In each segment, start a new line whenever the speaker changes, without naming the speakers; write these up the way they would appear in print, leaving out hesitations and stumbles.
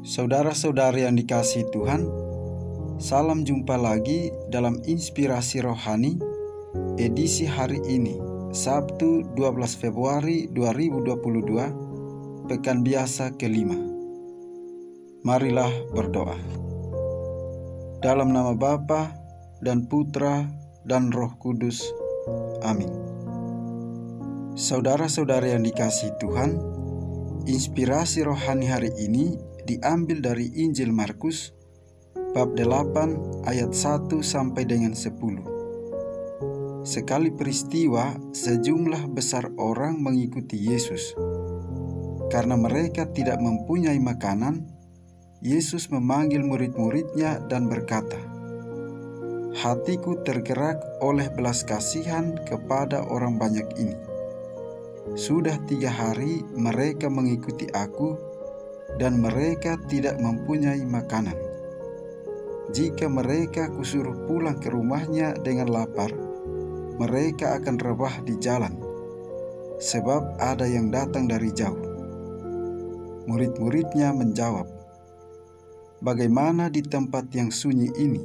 Saudara-saudari yang dikasihi Tuhan, salam jumpa lagi dalam Inspirasi Rohani edisi hari ini, Sabtu 12 Februari 2022, Pekan Biasa kelima. Marilah berdoa. Dalam nama Bapa dan Putra dan Roh Kudus. Amin. Saudara-saudari yang dikasihi Tuhan, inspirasi rohani hari ini diambil dari Injil Markus bab 8 ayat 1 sampai dengan 10. Sekali peristiwa, sejumlah besar orang mengikuti Yesus. Karena mereka tidak mempunyai makanan, Yesus memanggil murid-muridnya dan berkata, "Hatiku tergerak oleh belas kasihan kepada orang banyak ini. Sudah 3 hari mereka mengikuti aku, dan mereka tidak mempunyai makanan. Jika mereka kusuruh pulang ke rumahnya dengan lapar, mereka akan rebah di jalan, sebab ada yang datang dari jauh." Murid-muridnya menjawab, "Bagaimana di tempat yang sunyi ini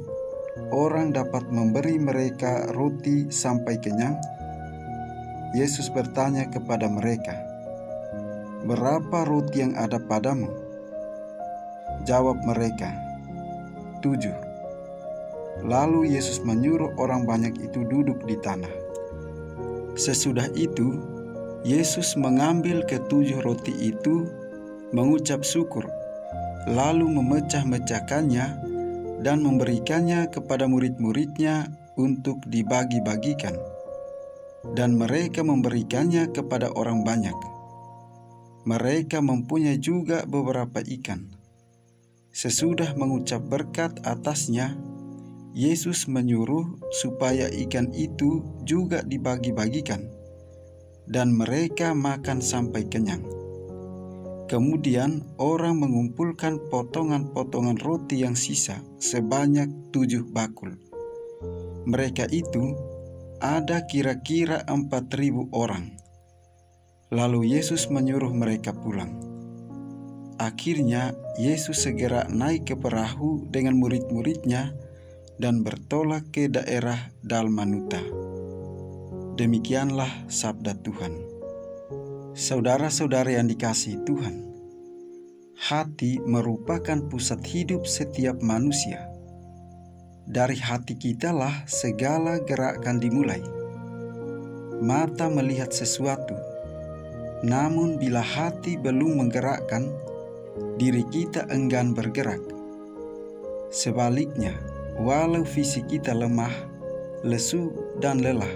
orang dapat memberi mereka roti sampai kenyang?" Yesus bertanya kepada mereka, "Berapa roti yang ada padamu?" Jawab mereka, 7. Lalu Yesus menyuruh orang banyak itu duduk di tanah. Sesudah itu, Yesus mengambil ke-7 roti itu, mengucap syukur, lalu memecah-mecahkannya dan memberikannya kepada murid-muridnya untuk dibagi-bagikan. Dan mereka memberikannya kepada orang banyak. Mereka mempunyai juga beberapa ikan. Sesudah mengucap berkat atasnya, Yesus menyuruh supaya ikan itu juga dibagi-bagikan, dan mereka makan sampai kenyang. Kemudian orang mengumpulkan potongan-potongan roti yang sisa sebanyak 7 bakul. Mereka itu ada kira-kira 4.000 orang. Lalu Yesus menyuruh mereka pulang. Akhirnya Yesus segera naik ke perahu dengan murid-muridnya dan bertolak ke daerah Dalmanuta. Demikianlah sabda Tuhan. Saudara-saudari yang dikasihi Tuhan, hati merupakan pusat hidup setiap manusia. Dari hati kitalah segala gerakan dimulai. Mata melihat sesuatu, namun bila hati belum menggerakkan, diri kita enggan bergerak. Sebaliknya, walau fisik kita lemah, lesu, dan lelah,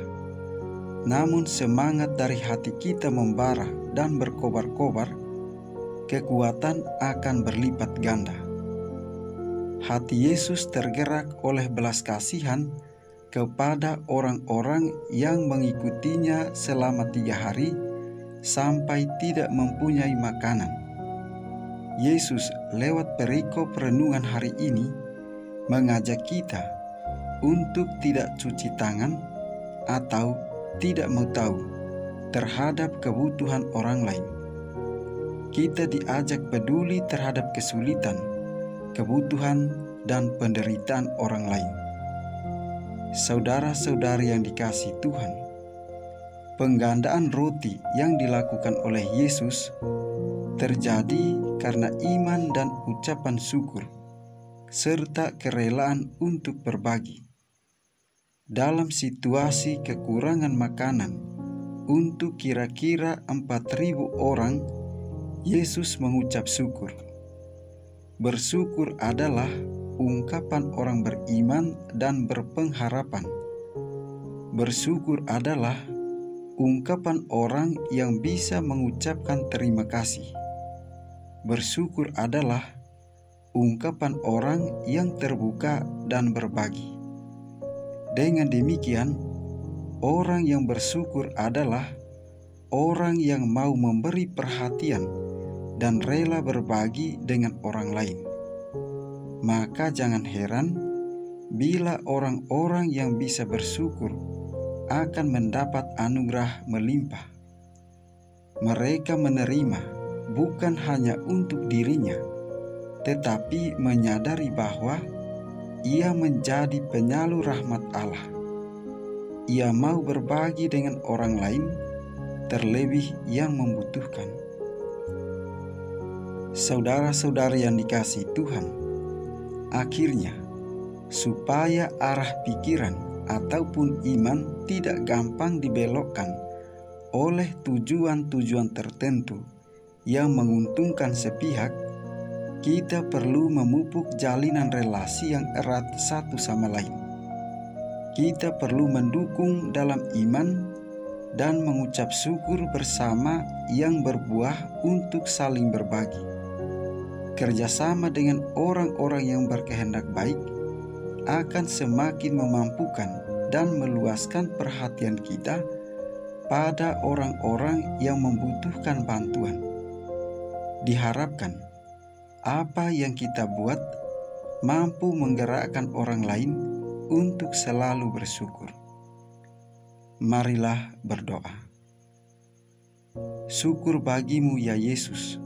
namun semangat dari hati kita membara dan berkobar-kobar, kekuatan akan berlipat ganda. Hati Yesus tergerak oleh belas kasihan kepada orang-orang yang mengikutinya selama 3 hari sampai tidak mempunyai makanan. Yesus lewat perikop renungan hari ini mengajak kita untuk tidak cuci tangan atau tidak mau tahu terhadap kebutuhan orang lain. Kita diajak peduli terhadap kesulitan, kebutuhan, dan penderitaan orang lain. Saudara-saudari yang dikasihi Tuhan, penggandaan roti yang dilakukan oleh Yesus terjadi karena iman dan ucapan syukur, serta kerelaan untuk berbagi. Dalam situasi kekurangan makanan untuk kira-kira 4.000 orang, Yesus mengucap syukur. Bersyukur adalah ungkapan orang beriman dan berpengharapan. Bersyukur adalah ungkapan orang yang bisa mengucapkan terima kasih. Bersyukur adalah ungkapan orang yang terbuka dan berbagi. Dengan demikian, orang yang bersyukur adalah orang yang mau memberi perhatian dan rela berbagi dengan orang lain. Maka jangan heran bila orang-orang yang bisa bersyukur akan mendapat anugerah melimpah. Mereka menerima bukan hanya untuk dirinya, tetapi menyadari bahwa ia menjadi penyalur rahmat Allah. Ia mau berbagi dengan orang lain, terlebih yang membutuhkan. Saudara-saudari yang dikasihi Tuhan, akhirnya, supaya arah pikiran ataupun iman tidak gampang dibelokkan oleh tujuan-tujuan tertentu yang menguntungkan sepihak, kita perlu memupuk jalinan relasi yang erat satu sama lain. Kita perlu mendukung dalam iman dan mengucap syukur bersama yang berbuah untuk saling berbagi. Kerjasama dengan orang-orang yang berkehendak baik akan semakin memampukan dan meluaskan perhatian kita pada orang-orang yang membutuhkan bantuan. Diharapkan apa yang kita buat mampu menggerakkan orang lain untuk selalu bersyukur. Marilah berdoa. Syukur bagimu ya Yesus,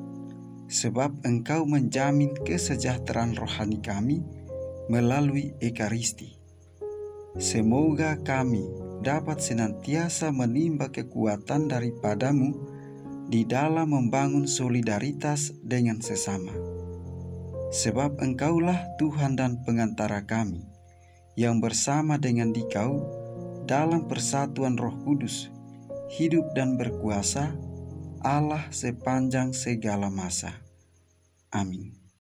sebab Engkau menjamin kesejahteraan rohani kami melalui Ekaristi. Semoga kami dapat senantiasa menimba kekuatan daripadamu di dalam membangun solidaritas dengan sesama. Sebab Engkaulah Tuhan dan pengantara kami, yang bersama dengan Dikau dalam persatuan Roh Kudus, hidup dan berkuasa, Allah sepanjang segala masa. Amin.